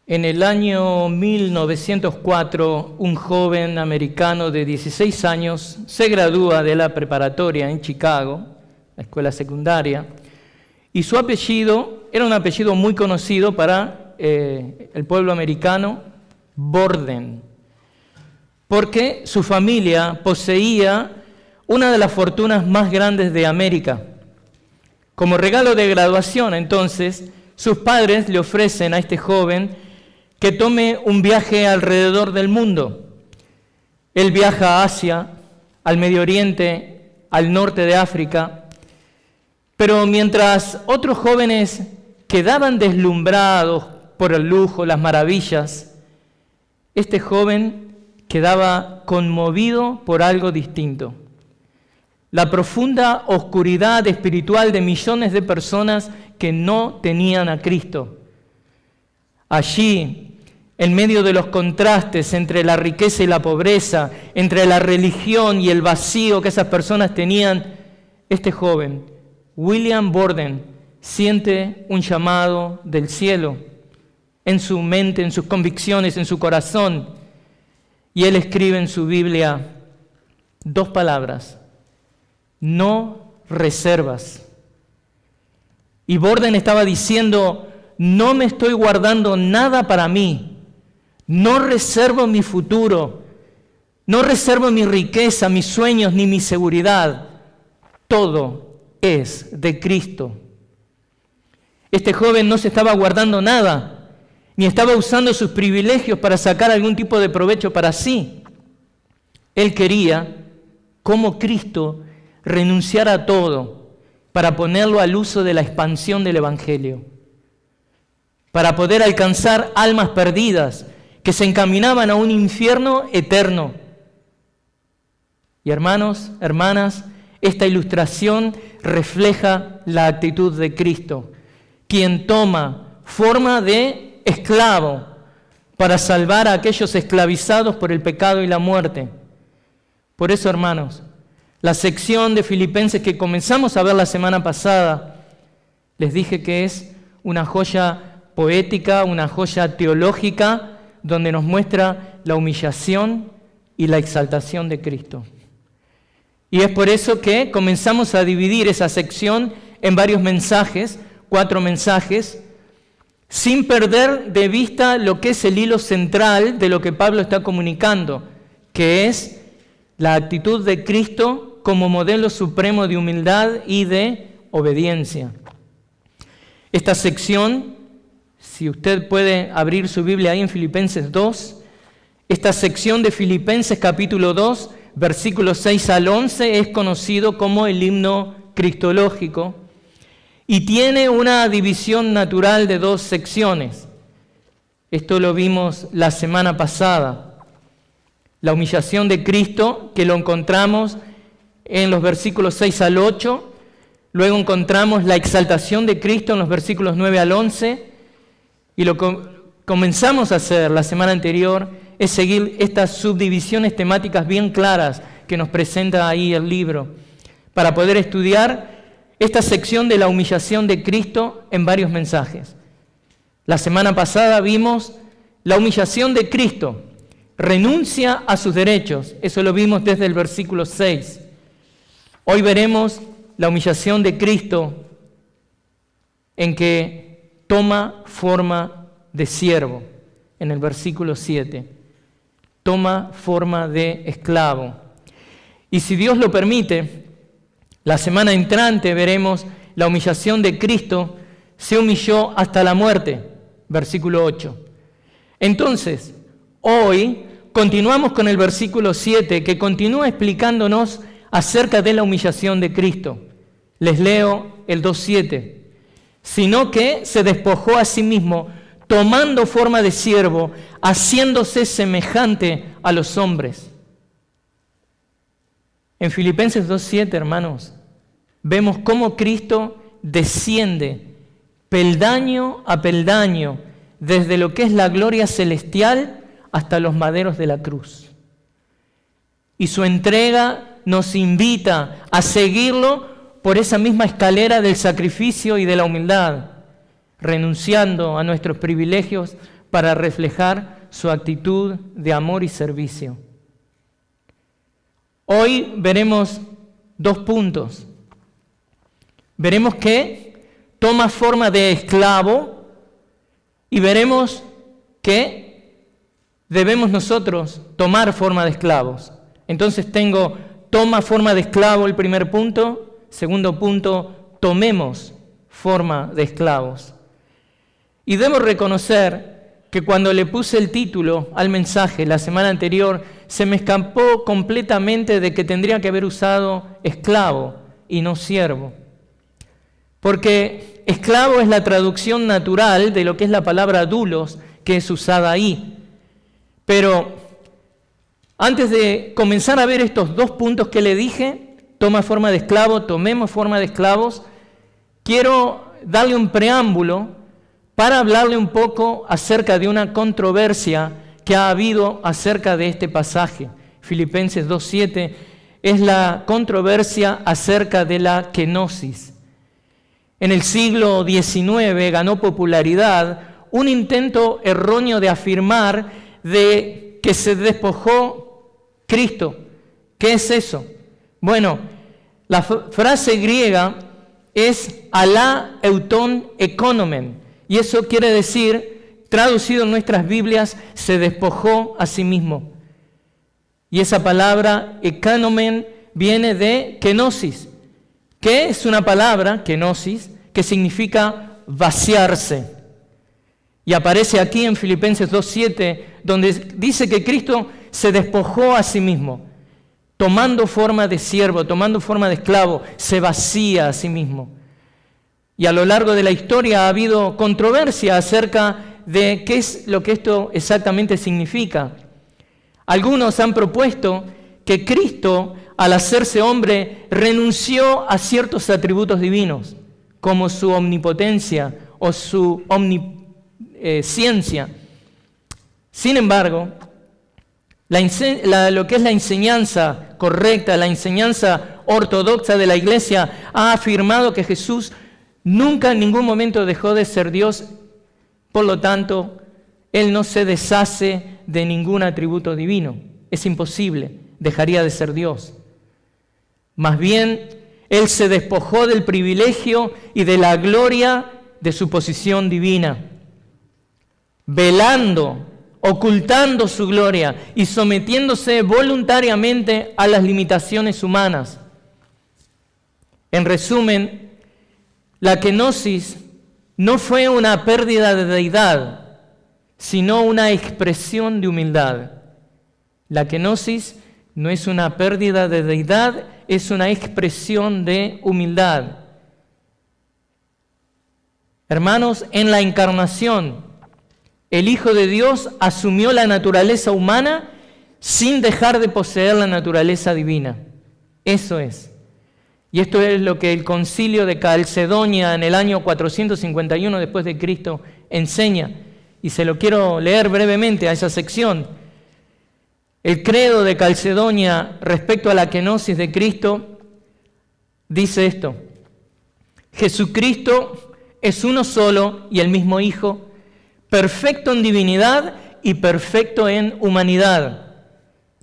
En el año 1904, un joven americano de 16 años se gradúa de la preparatoria en Chicago, la escuela secundaria, y su apellido era un apellido muy conocido para el pueblo americano, Borden, porque su familia poseía una de las fortunas más grandes de América. Como regalo de graduación, entonces, sus padres le ofrecen a este joven que tome un viaje alrededor del mundo. Él viaja a Asia, al Medio Oriente, al norte de África, pero mientras otros jóvenes quedaban deslumbrados por el lujo, las maravillas, este joven quedaba conmovido por algo distinto. La profunda oscuridad espiritual de millones de personas que no tenían a Cristo. Allí, en medio de los contrastes entre la riqueza y la pobreza, entre la religión y el vacío que esas personas tenían, este joven, William Borden, siente un llamado del cielo en su mente, en sus convicciones, en su corazón. Y él escribe en su Biblia 2 palabras: no reservas. Y Borden estaba diciendo: no me estoy guardando nada para mí. No reservo mi futuro, no reservo mi riqueza, mis sueños, ni mi seguridad. Todo es de Cristo. Este joven no se estaba guardando nada, ni estaba usando sus privilegios para sacar algún tipo de provecho para sí. Él quería, como Cristo, renunciar a todo para ponerlo al uso de la expansión del Evangelio, para poder alcanzar almas perdidas que se encaminaban a un infierno eterno. Y hermanos, hermanas, esta ilustración refleja la actitud de Cristo, quien toma forma de esclavo para salvar a aquellos esclavizados por el pecado y la muerte. Por eso, hermanos, la sección de Filipenses que comenzamos a ver la semana pasada, les dije que es una joya poética, una joya teológica, donde nos muestra la humillación y la exaltación de Cristo. Y es por eso que comenzamos a dividir esa sección en varios mensajes, 4 mensajes, sin perder de vista lo que es el hilo central de lo que Pablo está comunicando, que es la actitud de Cristo como modelo supremo de humildad y de obediencia. Esta sección, si usted puede abrir su Biblia ahí en Filipenses 2, esta sección de Filipenses capítulo 2, versículos 6 al 11, es conocido como el himno cristológico y tiene una división natural de 2 secciones. Esto lo vimos la semana pasada. La humillación de Cristo, que lo encontramos en los versículos 6 al 8. Luego encontramos la exaltación de Cristo en los versículos 9 al 11. Y lo que comenzamos a hacer la semana anterior es seguir estas subdivisiones temáticas bien claras que nos presenta ahí el libro, para poder estudiar esta sección de la humillación de Cristo en varios mensajes. La semana pasada vimos la humillación de Cristo, renuncia a sus derechos, eso lo vimos desde el versículo 6. Hoy veremos la humillación de Cristo en que toma forma de siervo, en el versículo 7. Toma forma de esclavo. Y si Dios lo permite, la semana entrante veremos la humillación de Cristo, se humilló hasta la muerte, versículo 8. Entonces, hoy continuamos con el versículo 7, que continúa explicándonos acerca de la humillación de Cristo. Les leo el 2:7. Sino que se despojó a sí mismo, tomando forma de siervo, haciéndose semejante a los hombres. En Filipenses 2:7, hermanos, vemos cómo Cristo desciende peldaño a peldaño, desde lo que es la gloria celestial hasta los maderos de la cruz. Y su entrega nos invita a seguirlo por esa misma escalera del sacrificio y de la humildad, renunciando a nuestros privilegios para reflejar su actitud de amor y servicio. Hoy veremos 2 puntos. Veremos que toma forma de esclavo y veremos que debemos nosotros tomar forma de esclavos. Entonces toma forma de esclavo el primer punto. Segundo punto, tomemos forma de esclavos. Y debo reconocer que cuando le puse el título al mensaje la semana anterior, se me escapó completamente de que tendría que haber usado esclavo y no siervo. Porque esclavo es la traducción natural de lo que es la palabra doulos, que es usada ahí. Pero antes de comenzar a ver estos 2 puntos que le dije, toma forma de esclavo, tomemos forma de esclavos, quiero darle un preámbulo para hablarle un poco acerca de una controversia que ha habido acerca de este pasaje. Filipenses 2:7 es la controversia acerca de la kenosis. En el siglo XIX ganó popularidad un intento erróneo de afirmar de que se despojó Cristo. ¿Qué es eso? Bueno, la frase griega es alá euton economen, y eso quiere decir, traducido en nuestras Biblias, se despojó a sí mismo. Y esa palabra economen viene de kenosis, que es una palabra, kenosis, que significa vaciarse. Y aparece aquí en Filipenses 2:7, donde dice que Cristo se despojó a sí mismo, tomando forma de siervo, tomando forma de esclavo, se vacía a sí mismo. Y a lo largo de la historia ha habido controversia acerca de qué es lo que esto exactamente significa. Algunos han propuesto que Cristo, al hacerse hombre, renunció a ciertos atributos divinos, como su omnipotencia o su omnisciencia. Sin embargo, lo que es la enseñanza correcta, la enseñanza ortodoxa de la Iglesia, ha afirmado que Jesús nunca en ningún momento dejó de ser Dios, por lo tanto, Él no se deshace de ningún atributo divino. Es imposible, dejaría de ser Dios. Más bien, Él se despojó del privilegio y de la gloria de su posición divina, velando, ocultando su gloria y sometiéndose voluntariamente a las limitaciones humanas. En resumen, la kenosis no fue una pérdida de deidad, sino una expresión de humildad. La kenosis no es una pérdida de deidad, es una expresión de humildad. Hermanos, en la encarnación, el Hijo de Dios asumió la naturaleza humana sin dejar de poseer la naturaleza divina. Eso es. Y esto es lo que el Concilio de Calcedonia en el año 451 después de Cristo enseña. Y se lo quiero leer brevemente a esa sección. El credo de Calcedonia respecto a la kenosis de Cristo dice esto: Jesucristo es uno solo y el mismo Hijo, perfecto en divinidad y perfecto en humanidad,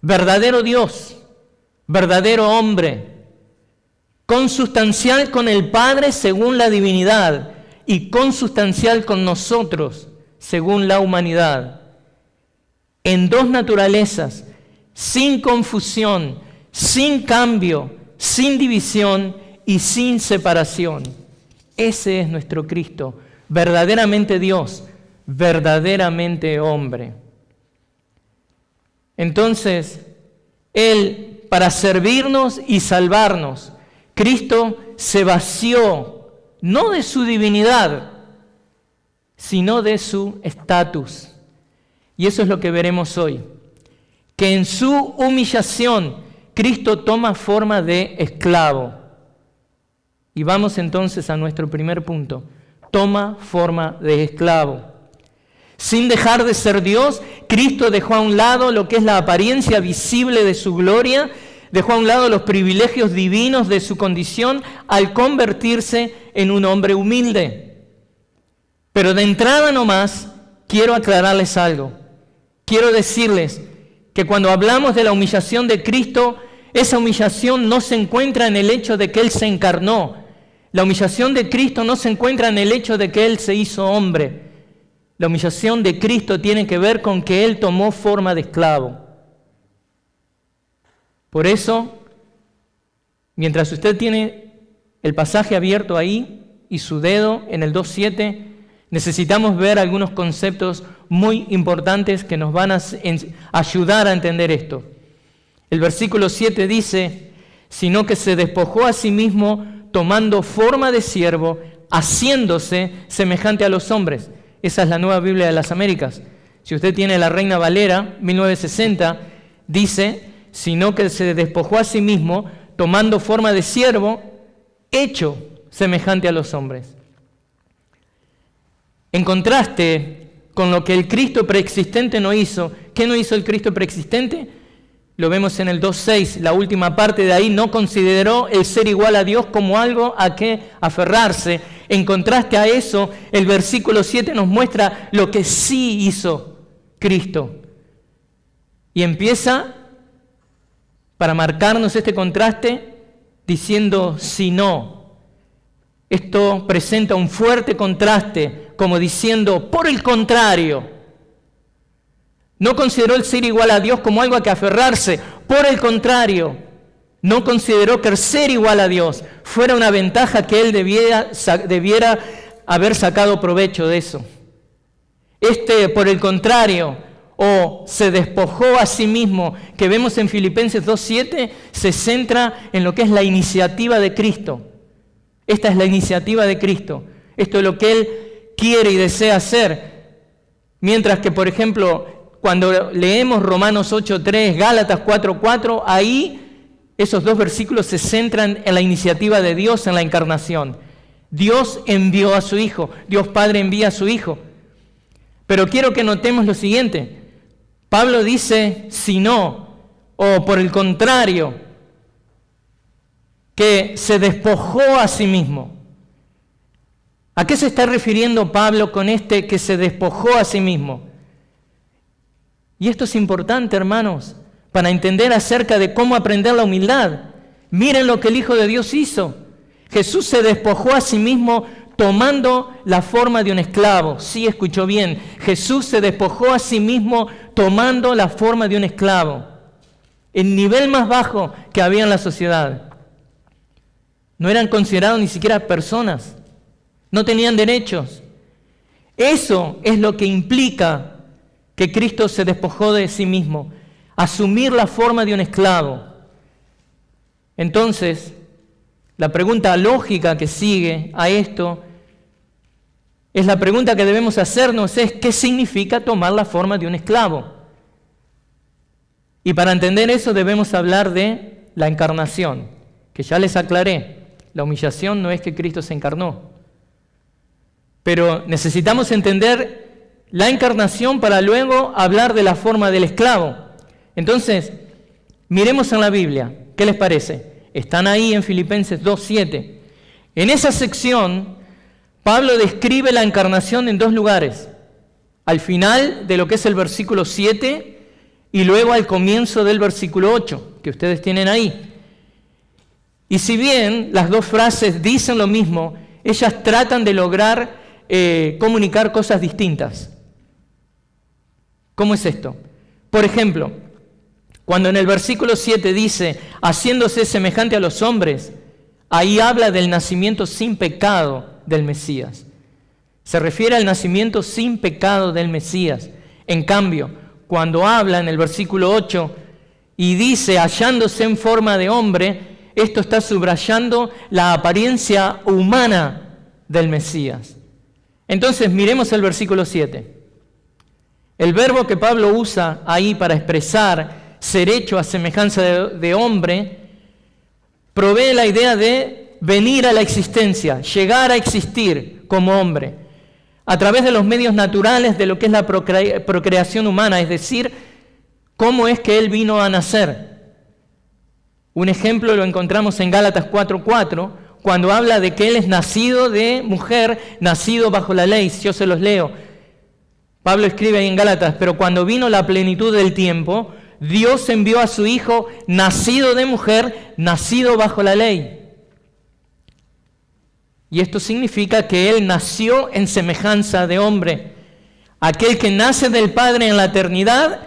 verdadero Dios, verdadero hombre, consustancial con el Padre según la divinidad y consustancial con nosotros según la humanidad, en 2 naturalezas, sin confusión, sin cambio, sin división y sin separación. Ese es nuestro Cristo, verdaderamente Dios, verdaderamente hombre. Entonces, Él, para servirnos y salvarnos, Cristo se vació, no de su divinidad, sino de su estatus. Y eso es lo que veremos hoy, que en su humillación Cristo toma forma de esclavo. Y vamos entonces a nuestro primer punto: toma forma de esclavo. Sin dejar de ser Dios, Cristo dejó a un lado lo que es la apariencia visible de su gloria, dejó a un lado los privilegios divinos de su condición al convertirse en un hombre humilde. Pero de entrada nomás, quiero aclararles algo. Quiero decirles que cuando hablamos de la humillación de Cristo, esa humillación no se encuentra en el hecho de que Él se encarnó. La humillación de Cristo no se encuentra en el hecho de que Él se hizo hombre. La humillación de Cristo tiene que ver con que Él tomó forma de esclavo. Por eso, mientras usted tiene el pasaje abierto ahí y su dedo en el 2.7, necesitamos ver algunos conceptos muy importantes que nos van a ayudar a entender esto. El versículo 7 dice, sino que se despojó a sí mismo tomando forma de siervo, haciéndose semejante a los hombres. Esa es la Nueva Biblia de las Américas. Si usted tiene la Reina Valera, 1960, dice, sino que se despojó a sí mismo tomando forma de siervo, hecho semejante a los hombres. En contraste con lo que el Cristo preexistente no hizo, ¿qué no hizo el Cristo preexistente? Lo vemos en el 2.6, la última parte de ahí, no consideró el ser igual a Dios como algo a que aferrarse. En contraste a eso, el versículo 7 nos muestra lo que sí hizo Cristo. Y empieza, para marcarnos este contraste, diciendo si no. Esto presenta un fuerte contraste, como diciendo, por el contrario, no consideró el ser igual a Dios como algo a que aferrarse. Por el contrario, no consideró que el ser igual a Dios fuera una ventaja que Él debiera haber sacado provecho de eso. Por el contrario, se despojó a sí mismo, que vemos en Filipenses 2.7, se centra en lo que es la iniciativa de Cristo. Esta es la iniciativa de Cristo. Esto es lo que Él quiere y desea hacer. Mientras que, por ejemplo, cuando leemos Romanos 8.3, Gálatas 4.4, ahí esos dos versículos se centran en la iniciativa de Dios en la encarnación. Dios envió a su Hijo, Dios Padre envía a su Hijo. Pero quiero que notemos lo siguiente. Pablo dice, si no, o por el contrario, que se despojó a sí mismo. ¿A qué se está refiriendo Pablo con que se despojó a sí mismo? Y esto es importante, hermanos, para entender acerca de cómo aprender la humildad. Miren lo que el Hijo de Dios hizo. Jesús se despojó a sí mismo tomando la forma de un esclavo. Sí, escuchó bien. Jesús se despojó a sí mismo tomando la forma de un esclavo. El nivel más bajo que había en la sociedad. No eran considerados ni siquiera personas. No tenían derechos. Eso es lo que implica que Cristo se despojó de sí mismo, asumir la forma de un esclavo. Entonces, la pregunta lógica que sigue a esto es la pregunta que debemos hacernos, es ¿qué significa tomar la forma de un esclavo? Y para entender eso debemos hablar de la encarnación, que ya les aclaré, la humillación no es que Cristo se encarnó, pero necesitamos entender la encarnación para luego hablar de la forma del esclavo. Entonces, miremos en la Biblia. ¿Qué les parece? Están ahí en Filipenses 2.7. En esa sección, Pablo describe la encarnación en dos lugares. Al final de lo que es el versículo 7 y luego al comienzo del versículo 8, que ustedes tienen ahí. Y si bien las dos frases dicen lo mismo, ellas tratan de lograr comunicar cosas distintas. ¿Cómo es esto? Por ejemplo, cuando en el versículo 7 dice, haciéndose semejante a los hombres, ahí habla del nacimiento sin pecado del Mesías. Se refiere al nacimiento sin pecado del Mesías. En cambio, cuando habla en el versículo 8 y dice, hallándose en forma de hombre, esto está subrayando la apariencia humana del Mesías. Entonces, miremos el versículo 7. El verbo que Pablo usa ahí para expresar ser hecho a semejanza de hombre, provee la idea de venir a la existencia, llegar a existir como hombre, a través de los medios naturales de lo que es la procreación humana, es decir, cómo es que él vino a nacer. Un ejemplo lo encontramos en Gálatas 4.4, cuando habla de que él es nacido de mujer, nacido bajo la ley. Yo se los leo. Pablo escribe ahí en Gálatas, pero cuando vino la plenitud del tiempo, Dios envió a su Hijo, nacido de mujer, nacido bajo la ley. Y esto significa que Él nació en semejanza de hombre. Aquel que nace del Padre en la eternidad,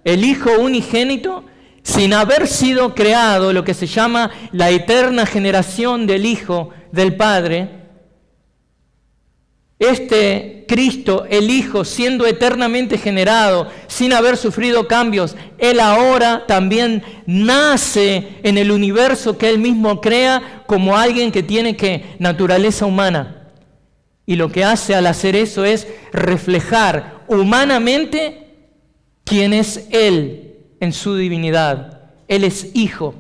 el Hijo unigénito, sin haber sido creado, lo que se llama la eterna generación del Hijo del Padre. Este Cristo, el Hijo, siendo eternamente generado, sin haber sufrido cambios, Él ahora también nace en el universo que Él mismo crea como alguien que tiene naturaleza humana. Y lo que hace al hacer eso es reflejar humanamente quién es Él en su divinidad. Él es Hijo.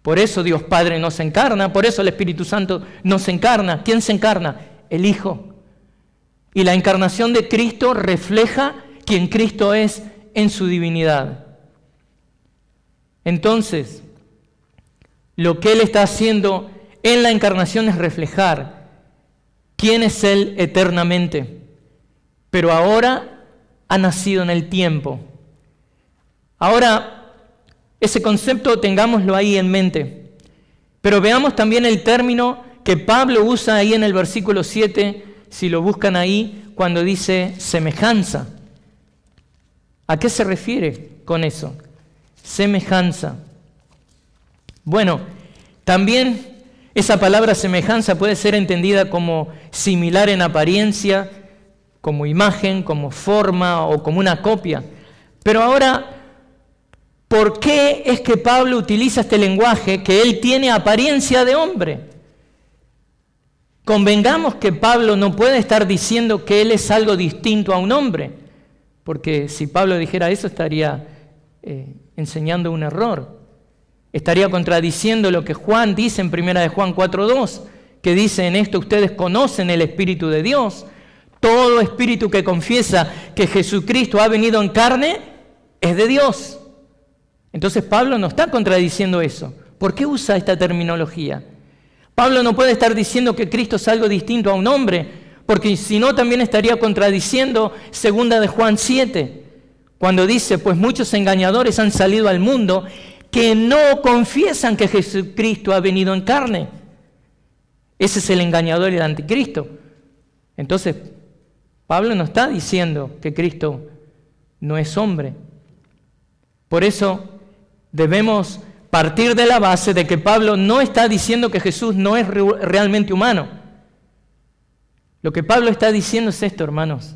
Por eso Dios Padre no se encarna, por eso el Espíritu Santo no se encarna. ¿Quién se encarna? El Hijo. Y la encarnación de Cristo refleja quién Cristo es en su divinidad. Entonces, lo que Él está haciendo en la encarnación es reflejar quién es Él eternamente. Pero ahora ha nacido en el tiempo. Ahora, ese concepto tengámoslo ahí en mente. Pero veamos también el término que Pablo usa ahí en el versículo 7, si lo buscan ahí, cuando dice semejanza. ¿A qué se refiere con eso? Semejanza. Bueno, también esa palabra semejanza puede ser entendida como similar en apariencia, como imagen, como forma o como una copia. Pero ahora, ¿por qué es que Pablo utiliza este lenguaje que él tiene apariencia de hombre? Convengamos que Pablo no puede estar diciendo que él es algo distinto a un hombre, porque si Pablo dijera eso estaría enseñando un error. Estaría contradiciendo lo que Juan dice en 1 de Juan 4:2, que dice: en esto ustedes conocen el Espíritu de Dios. Todo espíritu que confiesa que Jesucristo ha venido en carne es de Dios. Entonces Pablo no está contradiciendo eso. ¿Por qué usa esta terminología? Pablo no puede estar diciendo que Cristo es algo distinto a un hombre, porque si no también estaría contradiciendo 2 de Juan 7, cuando dice: pues muchos engañadores han salido al mundo que no confiesan que Jesucristo ha venido en carne. Ese es el engañador y el anticristo. Entonces, Pablo no está diciendo que Cristo no es hombre. Por eso debemos partir de la base de que Pablo no está diciendo que Jesús no es realmente humano. Lo que Pablo está diciendo es esto, hermanos.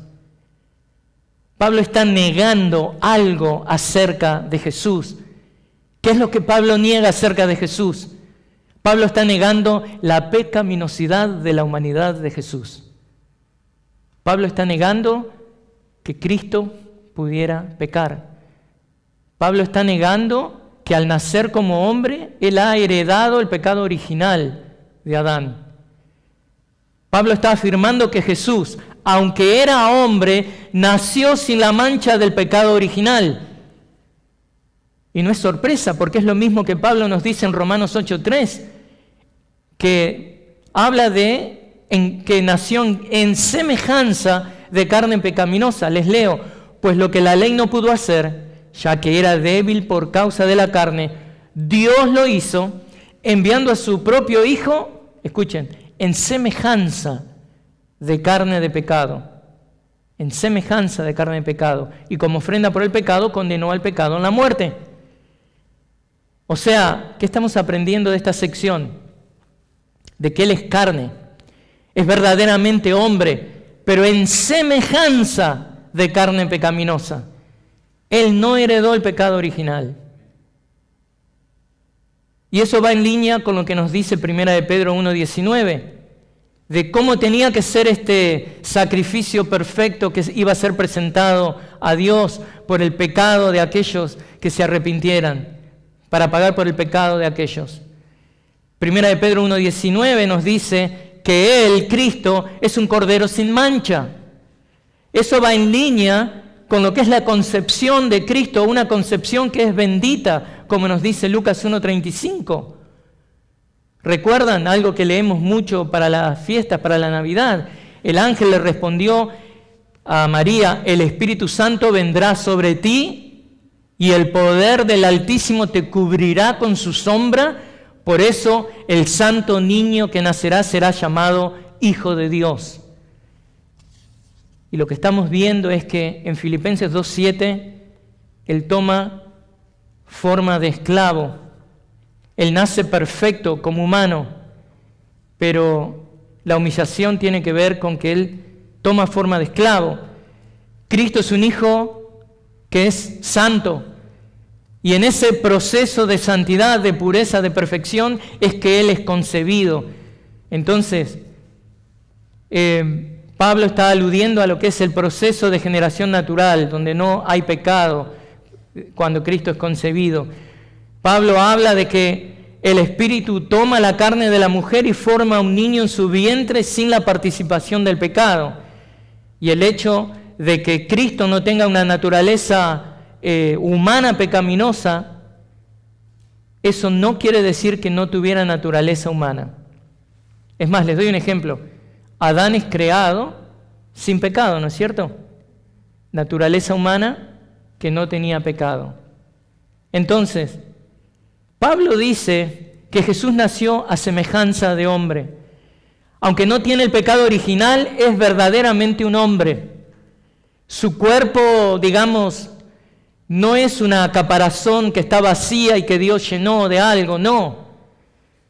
Pablo está negando algo acerca de Jesús. ¿Qué es lo que Pablo niega acerca de Jesús? Pablo está negando la pecaminosidad de la humanidad de Jesús. Pablo está negando que Cristo pudiera pecar. Pablo está negando que al nacer como hombre, Él ha heredado el pecado original de Adán. Pablo está afirmando que Jesús, aunque era hombre, nació sin la mancha del pecado original. Y no es sorpresa, porque es lo mismo que Pablo nos dice en Romanos 8:3, que habla de que nació en semejanza de carne pecaminosa. Les leo: pues lo que la ley no pudo hacer, ya que era débil por causa de la carne, Dios lo hizo enviando a su propio Hijo, escuchen, en semejanza de carne de pecado. En semejanza de carne de pecado. Y como ofrenda por el pecado, condenó al pecado en la muerte. O sea, ¿qué estamos aprendiendo de esta sección? De que Él es carne, es verdaderamente hombre, pero en semejanza de carne pecaminosa. Él no heredó el pecado original. Y eso va en línea con lo que nos dice 1 de Pedro 1:19, de cómo tenía que ser este sacrificio perfecto que iba a ser presentado a Dios por el pecado de aquellos que se arrepintieran, para pagar por el pecado de aquellos. 1 de Pedro 1:19 nos dice que Él, Cristo, es un cordero sin mancha. Eso va en línea con lo que es la concepción de Cristo, una concepción que es bendita, como nos dice Lucas 1:35. ¿Recuerdan algo que leemos mucho para las fiestas, para la Navidad? El ángel le respondió a María, el Espíritu Santo vendrá sobre ti y el poder del Altísimo te cubrirá con su sombra. Por eso el santo niño que nacerá será llamado Hijo de Dios. Y lo que estamos viendo es que en Filipenses 2:7, Él toma forma de esclavo. Él nace perfecto como humano, pero la humillación tiene que ver con que Él toma forma de esclavo. Cristo es un Hijo que es santo. Y en ese proceso de santidad, de pureza, de perfección, es que Él es concebido. Entonces, Pablo está aludiendo a lo que es el proceso de generación natural, donde no hay pecado cuando Cristo es concebido. Pablo habla de que el Espíritu toma la carne de la mujer y forma un niño en su vientre sin la participación del pecado. Y el hecho de que Cristo no tenga una naturaleza humana pecaminosa, eso no quiere decir que no tuviera naturaleza humana. Es más, les doy un ejemplo. Adán es creado sin pecado, ¿no es cierto? Naturaleza humana que no tenía pecado. Entonces, Pablo dice que Jesús nació a semejanza de hombre. Aunque no tiene el pecado original, es verdaderamente un hombre. Su cuerpo, digamos, no es una caparazón que está vacía y que Dios llenó de algo, no.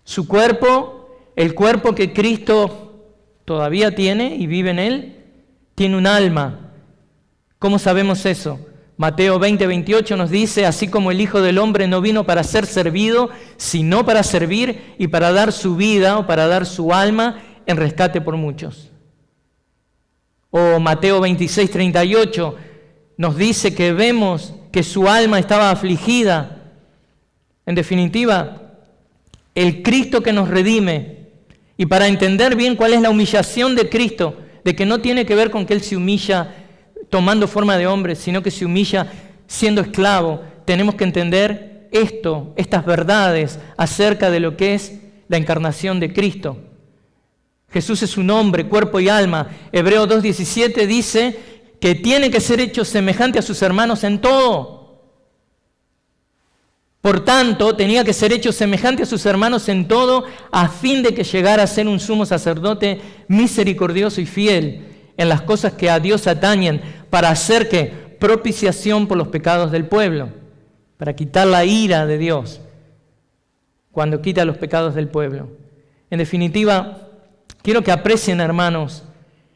Su cuerpo, el cuerpo que Cristo todavía tiene y vive en Él, tiene un alma. ¿Cómo sabemos eso? Mateo 20:28 nos dice, así como el Hijo del Hombre no vino para ser servido, sino para servir y para dar su vida o para dar su alma en rescate por muchos. O Mateo 26:38 nos dice que vemos que su alma estaba afligida. En definitiva, el Cristo que nos redime. Y para entender bien cuál es la humillación de Cristo, de que no tiene que ver con que Él se humilla tomando forma de hombre, sino que se humilla siendo esclavo, tenemos que entender estas verdades acerca de lo que es la encarnación de Cristo. Jesús es un hombre, cuerpo y alma. Hebreos 2:17 dice que tiene que ser hecho semejante a sus hermanos en todo. Por tanto, tenía que ser hecho semejante a sus hermanos en todo, a fin de que llegara a ser un sumo sacerdote misericordioso y fiel en las cosas que a Dios atañen, para hacer que propiciación por los pecados del pueblo, para quitar la ira de Dios cuando quita los pecados del pueblo. En definitiva, quiero que aprecien, hermanos,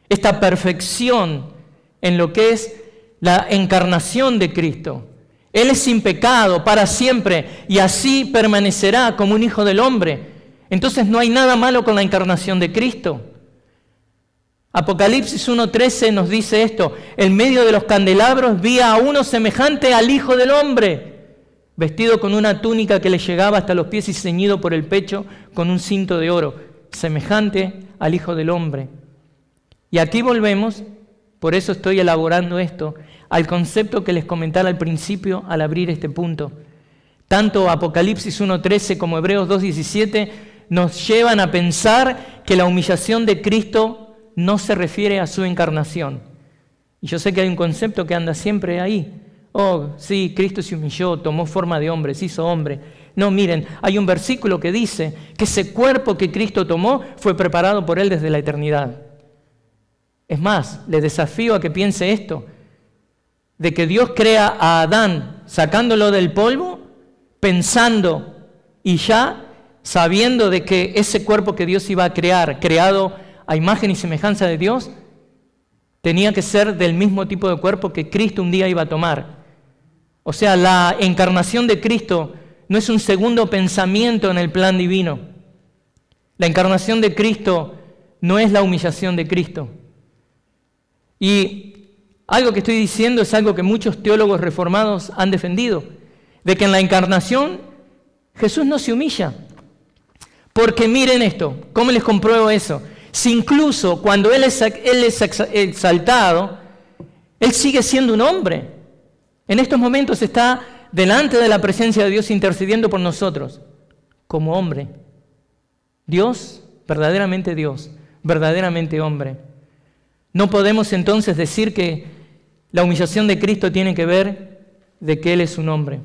esta perfección en lo que es la encarnación de Cristo. Él es sin pecado para siempre y así permanecerá como un hijo del hombre. Entonces no hay nada malo con la encarnación de Cristo. Apocalipsis 1:13 nos dice esto: en medio de los candelabros vi a uno semejante al Hijo del Hombre, vestido con una túnica que le llegaba hasta los pies y ceñido por el pecho con un cinto de oro, semejante al Hijo del Hombre. Y aquí volvemos, por eso estoy elaborando esto, al concepto que les comentaba al principio al abrir este punto. Tanto Apocalipsis 1:13 como Hebreos 2:17 nos llevan a pensar que la humillación de Cristo no se refiere a su encarnación. Y yo sé que hay un concepto que anda siempre ahí. Oh, sí, Cristo se humilló, tomó forma de hombre, se hizo hombre. No, miren, hay un versículo que dice que ese cuerpo que Cristo tomó fue preparado por Él desde la eternidad. Es más, les desafío a que piense esto, de que Dios crea a Adán sacándolo del polvo, pensando y ya sabiendo de que ese cuerpo que Dios iba a crear, creado a imagen y semejanza de Dios, tenía que ser del mismo tipo de cuerpo que Cristo un día iba a tomar. O sea, la encarnación de Cristo no es un segundo pensamiento en el plan divino. La encarnación de Cristo no es la humillación de Cristo. Y algo que estoy diciendo es algo que muchos teólogos reformados han defendido, de que en la encarnación Jesús no se humilla. Porque miren esto, ¿cómo les compruebo eso? Si incluso cuando Él es exaltado, Él sigue siendo un hombre. En estos momentos está delante de la presencia de Dios intercediendo por nosotros, como hombre. Dios, verdaderamente hombre. No podemos entonces decir que la humillación de Cristo tiene que ver de que Él es un hombre.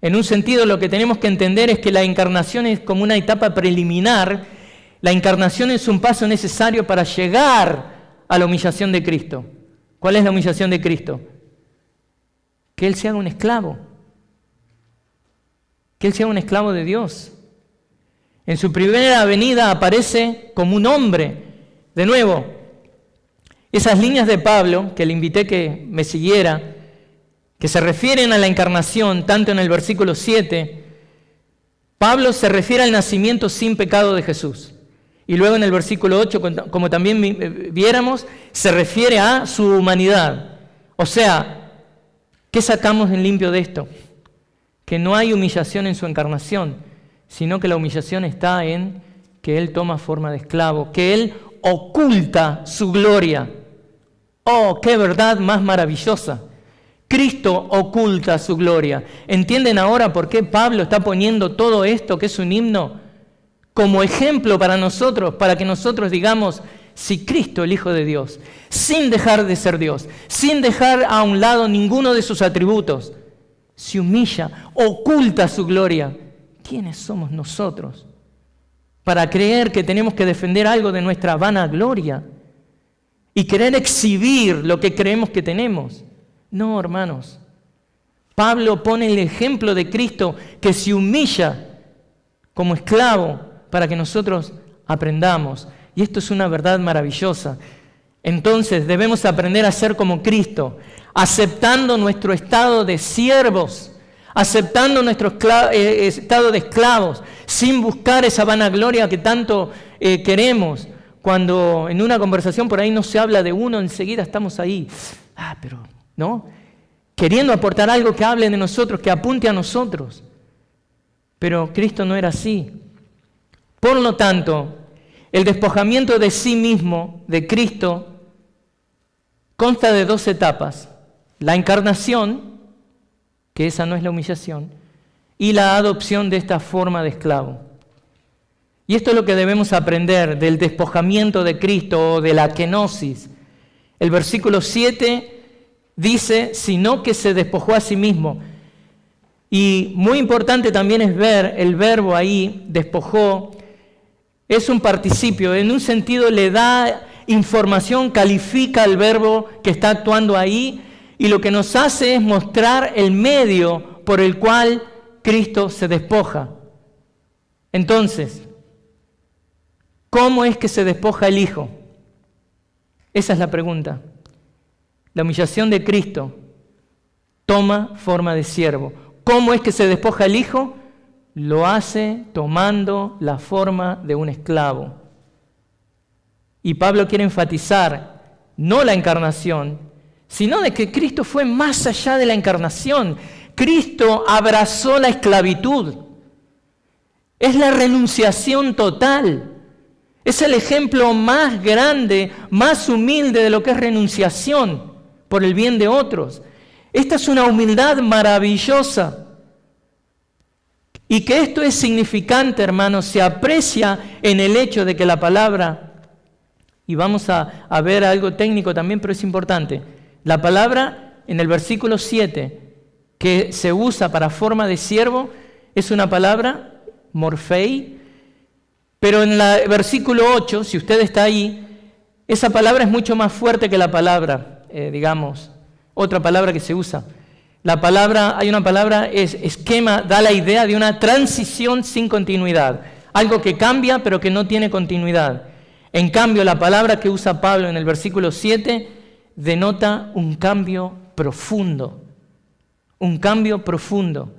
En un sentido, lo que tenemos que entender es que la encarnación es como una etapa preliminar. La encarnación es un paso necesario para llegar a la humillación de Cristo. ¿Cuál es la humillación de Cristo? Que Él se haga un esclavo. Que Él sea un esclavo de Dios. En su primera venida aparece como un hombre. De nuevo, esas líneas de Pablo, que le invité que me siguiera, que se refieren a la encarnación, tanto en el versículo 7, Pablo se refiere al nacimiento sin pecado de Jesús. Y luego en el versículo 8, como también viéramos, se refiere a su humanidad. O sea, ¿qué sacamos en limpio de esto? Que no hay humillación en su encarnación, sino que la humillación está en que Él toma forma de esclavo, que Él oculta su gloria. ¡Oh, qué verdad más maravillosa! Cristo oculta su gloria. ¿Entienden ahora por qué Pablo está poniendo todo esto, que es un himno, como ejemplo para nosotros, para que nosotros digamos, si Cristo, el Hijo de Dios, sin dejar de ser Dios, sin dejar a un lado ninguno de sus atributos, se humilla, oculta su gloria, ¿quiénes somos nosotros para creer que tenemos que defender algo de nuestra vanagloria y querer exhibir lo que creemos que tenemos? No, hermanos. Pablo pone el ejemplo de Cristo que se humilla como esclavo para que nosotros aprendamos. Y esto es una verdad maravillosa. Entonces debemos aprender a ser como Cristo, aceptando nuestro estado de siervos, aceptando nuestro estado de esclavos, sin buscar esa vanagloria que tanto queremos. Cuando en una conversación por ahí no se habla de uno, enseguida estamos ahí. Pero... ¿no? Queriendo aportar algo que hable de nosotros, que apunte a nosotros. Pero Cristo no era así. Por lo tanto, el despojamiento de sí mismo, de Cristo, consta de dos etapas. La encarnación, que esa no es la humillación, y la adopción de esta forma de esclavo. Y esto es lo que debemos aprender del despojamiento de Cristo o de la kenosis. El versículo 7 dice, sino que se despojó a sí mismo. Y muy importante también es ver el verbo ahí, despojó, es un participio, en un sentido le da información, califica el verbo que está actuando ahí, y lo que nos hace es mostrar el medio por el cual Cristo se despoja. Entonces, ¿cómo es que se despoja el Hijo? Esa es la pregunta. La humillación de Cristo toma forma de siervo. ¿Cómo es que se despoja el Hijo? Lo hace tomando la forma de un esclavo. Y Pablo quiere enfatizar no la encarnación, sino de que Cristo fue más allá de la encarnación. Cristo abrazó la esclavitud. Es la renunciación total. Es el ejemplo más grande, más humilde de lo que es renunciación por el bien de otros. Esta es una humildad maravillosa. Y que esto es significante, hermanos, se aprecia en el hecho de que la palabra, y vamos a ver algo técnico también, pero es importante, la palabra en el versículo 7, que se usa para forma de siervo, es una palabra, morfei, pero en el versículo 8, si usted está ahí, esa palabra es mucho más fuerte que la palabra, digamos, otra palabra que se usa. Hay una palabra, es esquema, da la idea de una transición sin continuidad. Algo que cambia pero que no tiene continuidad. En cambio, la palabra que usa Pablo en el versículo 7 denota un cambio profundo. Un cambio profundo.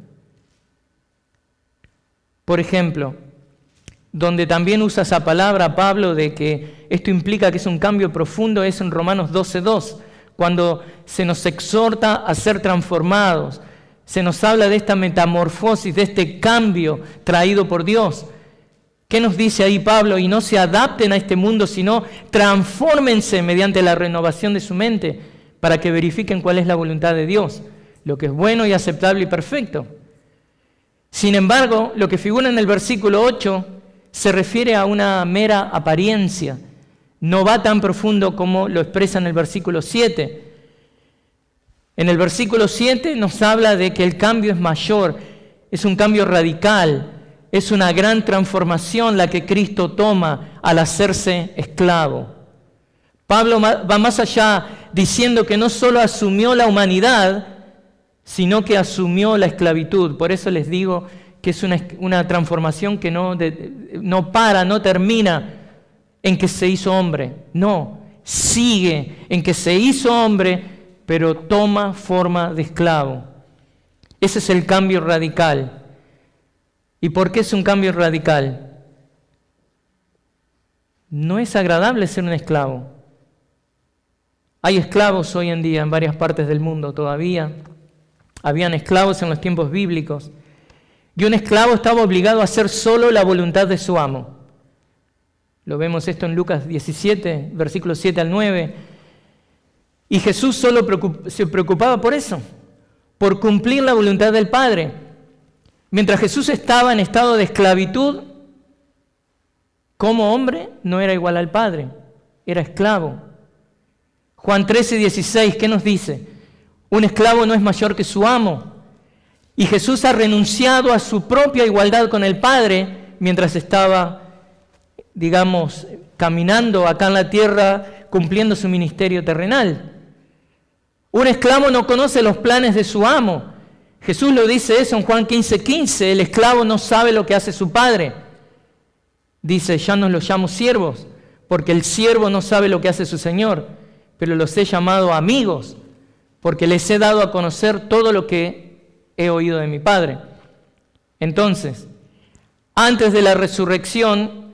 Por ejemplo, donde también usa esa palabra Pablo de que esto implica que es un cambio profundo es en Romanos 12:2. Cuando se nos exhorta a ser transformados, se nos habla de esta metamorfosis, de este cambio traído por Dios. ¿Qué nos dice ahí Pablo? Y no se adapten a este mundo, sino transfórmense mediante la renovación de su mente para que verifiquen cuál es la voluntad de Dios, lo que es bueno y aceptable y perfecto. Sin embargo, lo que figura en el versículo 8 se refiere a una mera apariencia. No va tan profundo como lo expresa en el versículo 7. En el versículo 7 nos habla de que el cambio es mayor, es un cambio radical, es una gran transformación la que Cristo toma al hacerse esclavo. Pablo va más allá diciendo que no solo asumió la humanidad, sino que asumió la esclavitud. Por eso les digo que es una transformación que no termina en que se hizo hombre. No, sigue en que se hizo hombre, pero toma forma de esclavo. Ese es el cambio radical. ¿Y por qué es un cambio radical? No es agradable ser un esclavo. Hay esclavos hoy en día en varias partes del mundo todavía. Habían esclavos en los tiempos bíblicos. Y un esclavo estaba obligado a hacer solo la voluntad de su amo. Lo vemos esto en Lucas 17, versículos 7 al 9. Y Jesús solo se preocupaba por eso, por cumplir la voluntad del Padre. Mientras Jesús estaba en estado de esclavitud, como hombre no era igual al Padre, era esclavo. Juan 13:16, ¿qué nos dice? Un esclavo no es mayor que su amo. Y Jesús ha renunciado a su propia igualdad con el Padre mientras estaba, caminando acá en la tierra, cumpliendo su ministerio terrenal. Un esclavo no conoce los planes de su amo. Jesús lo dice eso en Juan 15:15. El esclavo no sabe lo que hace su padre. Dice, ya no los llamo siervos, porque el siervo no sabe lo que hace su señor, pero los he llamado amigos, porque les he dado a conocer todo lo que he oído de mi Padre. Entonces, antes de la resurrección,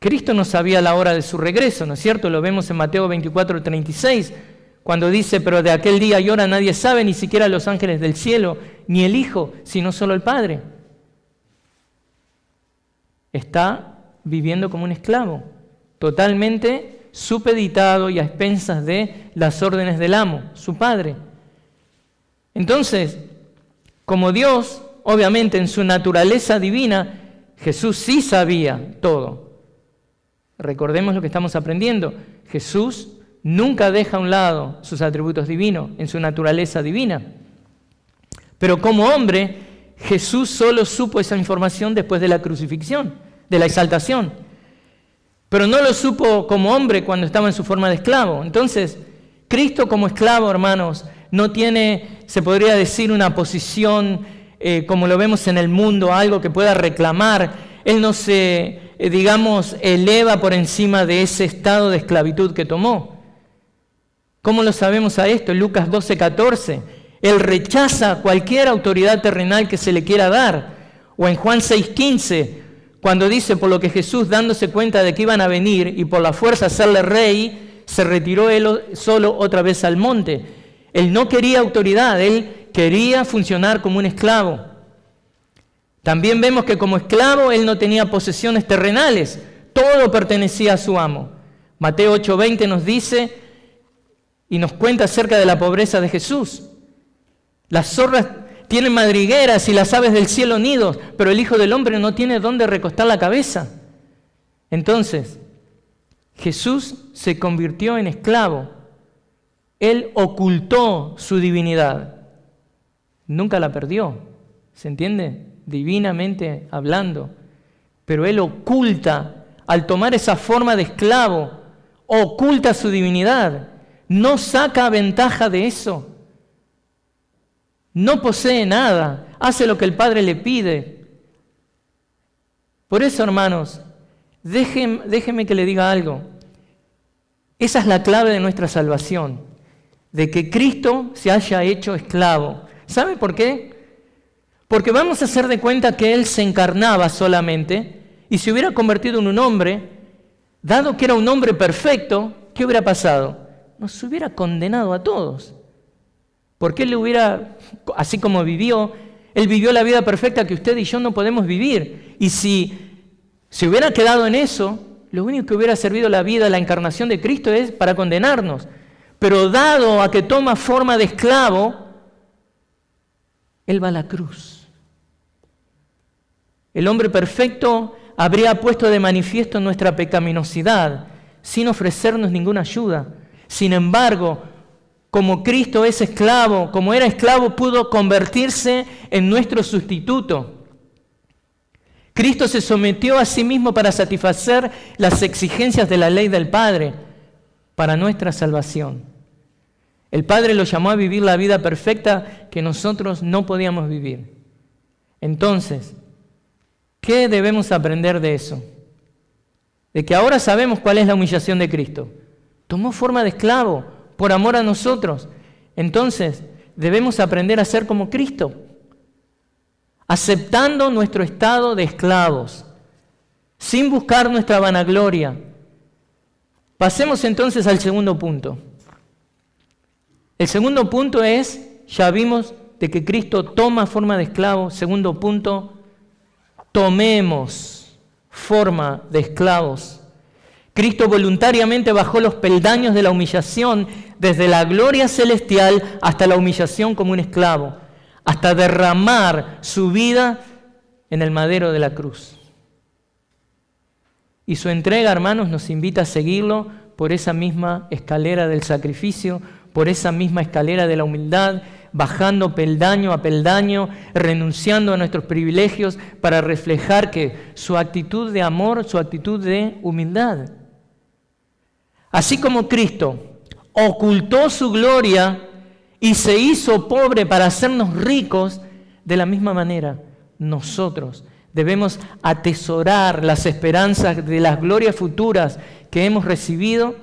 Cristo no sabía la hora de su regreso, ¿no es cierto? Lo vemos en Mateo 24:36, cuando dice, pero de aquel día y hora nadie sabe, ni siquiera los ángeles del cielo, ni el Hijo, sino solo el Padre. Está viviendo como un esclavo, totalmente supeditado y a expensas de las órdenes del amo, su Padre. Entonces, como Dios, obviamente en su naturaleza divina, Jesús sí sabía todo. Recordemos lo que estamos aprendiendo. Jesús nunca deja a un lado sus atributos divinos, en su naturaleza divina. Pero como hombre, Jesús solo supo esa información después de la crucifixión, de la exaltación. Pero no lo supo como hombre cuando estaba en su forma de esclavo. Entonces, Cristo como esclavo, hermanos, no tiene, se podría decir, una posición como lo vemos en el mundo, algo que pueda reclamar. Él no se, eleva por encima de ese estado de esclavitud que tomó. ¿Cómo lo sabemos a esto? En Lucas 12:14, Él rechaza cualquier autoridad terrenal que se le quiera dar. O en Juan 6:15, cuando dice, por lo que Jesús, dándose cuenta de que iban a venir y por la fuerza hacerle rey, se retiró él solo otra vez al monte. Él no quería autoridad, él quería funcionar como un esclavo. También vemos que como esclavo él no tenía posesiones terrenales, todo pertenecía a su amo. Mateo 8:20 nos dice y nos cuenta acerca de la pobreza de Jesús. Las zorras tienen madrigueras y las aves del cielo nidos, pero el Hijo del Hombre no tiene dónde recostar la cabeza. Entonces, Jesús se convirtió en esclavo. Él ocultó su divinidad. Nunca la perdió, ¿se entiende? Divinamente hablando. Pero Él oculta, al tomar esa forma de esclavo, oculta su divinidad. No saca ventaja de eso. No posee nada. Hace lo que el Padre le pide. Por eso, hermanos, déjenme que le diga algo. Esa es la clave de nuestra salvación. De que Cristo se haya hecho esclavo. ¿Sabe por qué? Porque vamos a hacer de cuenta que Él se encarnaba solamente y se hubiera convertido en un hombre, dado que era un hombre perfecto, ¿qué hubiera pasado? Nos hubiera condenado a todos. Porque Él así como vivió, Él vivió la vida perfecta que usted y yo no podemos vivir. Y si se hubiera quedado en eso, lo único que hubiera servido la vida, la encarnación de Cristo es para condenarnos. Pero dado a que toma forma de esclavo, Él va a la cruz. El hombre perfecto habría puesto de manifiesto nuestra pecaminosidad sin ofrecernos ninguna ayuda. Sin embargo, como Cristo es esclavo, como era esclavo, pudo convertirse en nuestro sustituto. Cristo se sometió a sí mismo para satisfacer las exigencias de la ley del Padre para nuestra salvación. El Padre lo llamó a vivir la vida perfecta que nosotros no podíamos vivir. Entonces, ¿qué debemos aprender de eso? De que ahora sabemos cuál es la humillación de Cristo. Tomó forma de esclavo por amor a nosotros. Entonces, debemos aprender a ser como Cristo, aceptando nuestro estado de esclavos, sin buscar nuestra vanagloria. Pasemos entonces al segundo punto. El segundo punto es, ya vimos de que Cristo toma forma de esclavo. Segundo punto, tomemos forma de esclavos. Cristo voluntariamente bajó los peldaños de la humillación desde la gloria celestial hasta la humillación como un esclavo, hasta derramar su vida en el madero de la cruz. Y su entrega, hermanos, nos invita a seguirlo por esa misma escalera del sacrificio, por esa misma escalera de la humildad, bajando peldaño a peldaño, renunciando a nuestros privilegios para reflejar que su actitud de amor, su actitud de humildad. Así como Cristo ocultó su gloria y se hizo pobre para hacernos ricos, de la misma manera nosotros debemos atesorar las esperanzas de las glorias futuras que hemos recibido,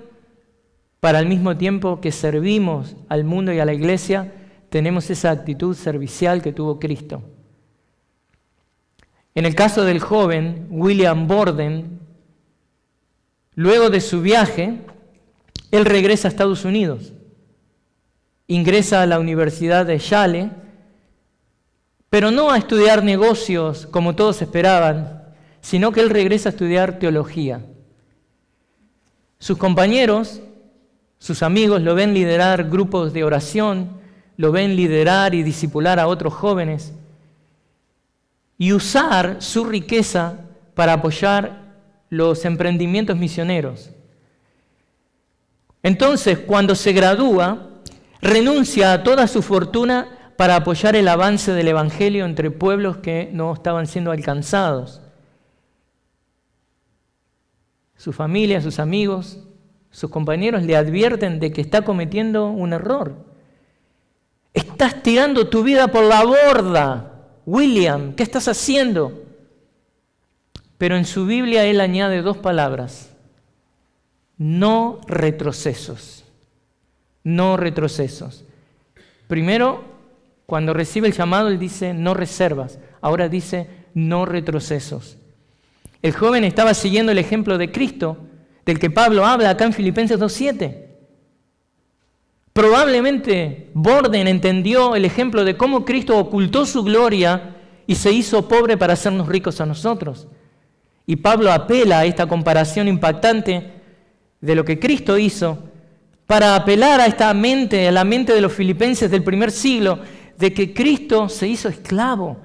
para al mismo tiempo que servimos al mundo y a la iglesia, tenemos esa actitud servicial que tuvo Cristo. En el caso del joven William Borden, luego de su viaje, él regresa a Estados Unidos, ingresa a la Universidad de Yale, pero no a estudiar negocios como todos esperaban, sino que él regresa a estudiar teología. Sus compañeros, sus amigos lo ven liderar grupos de oración, lo ven liderar y discipular a otros jóvenes y usar su riqueza para apoyar los emprendimientos misioneros. Entonces, cuando se gradúa, renuncia a toda su fortuna para apoyar el avance del Evangelio entre pueblos que no estaban siendo alcanzados. Su familia, sus amigos, sus compañeros le advierten de que está cometiendo un error. Estás tirando tu vida por la borda, William, ¿qué estás haciendo? Pero en su Biblia él añade 2 palabras: no retrocesos. No retrocesos. Primero, cuando recibe el llamado, él dice no reservas. Ahora dice no retrocesos. El joven estaba siguiendo el ejemplo de Cristo, del que Pablo habla acá en Filipenses 2:7. Probablemente Borden entendió el ejemplo de cómo Cristo ocultó su gloria y se hizo pobre para hacernos ricos a nosotros. Y Pablo apela a esta comparación impactante de lo que Cristo hizo para apelar a esta mente, a la mente de los filipenses del primer siglo, de que Cristo se hizo esclavo.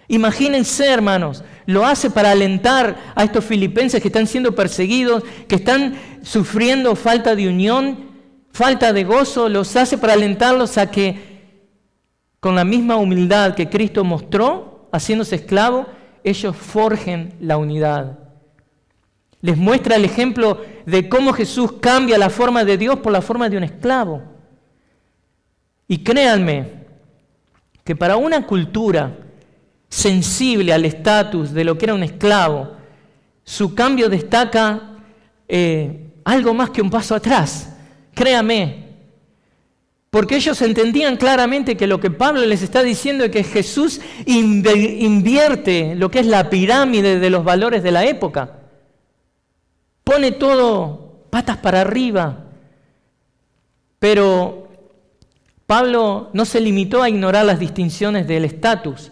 Imagínense, hermanos, lo hace para alentar a estos filipenses que están siendo perseguidos, que están sufriendo falta de unión, falta de gozo, los hace para alentarlos a que con la misma humildad que Cristo mostró, haciéndose esclavo, ellos forjen la unidad. Les muestra el ejemplo de cómo Jesús cambia la forma de Dios por la forma de un esclavo. Y créanme que para una cultura sensible al estatus de lo que era un esclavo, su cambio destaca algo más que un paso atrás. Créame, porque ellos entendían claramente que lo que Pablo les está diciendo es que Jesús invierte lo que es la pirámide de los valores de la época. Pone todo patas para arriba. Pero Pablo no se limitó a ignorar las distinciones del estatus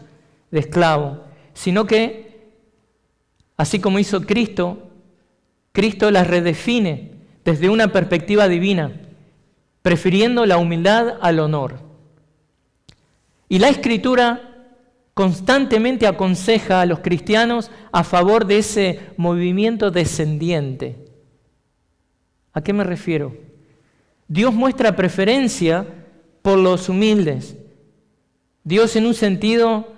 de esclavo, sino que, así como hizo Cristo, Cristo las redefine desde una perspectiva divina, prefiriendo la humildad al honor. Y la Escritura constantemente aconseja a los cristianos a favor de ese movimiento descendiente. ¿A qué me refiero? Dios muestra preferencia por los humildes. Dios en un sentido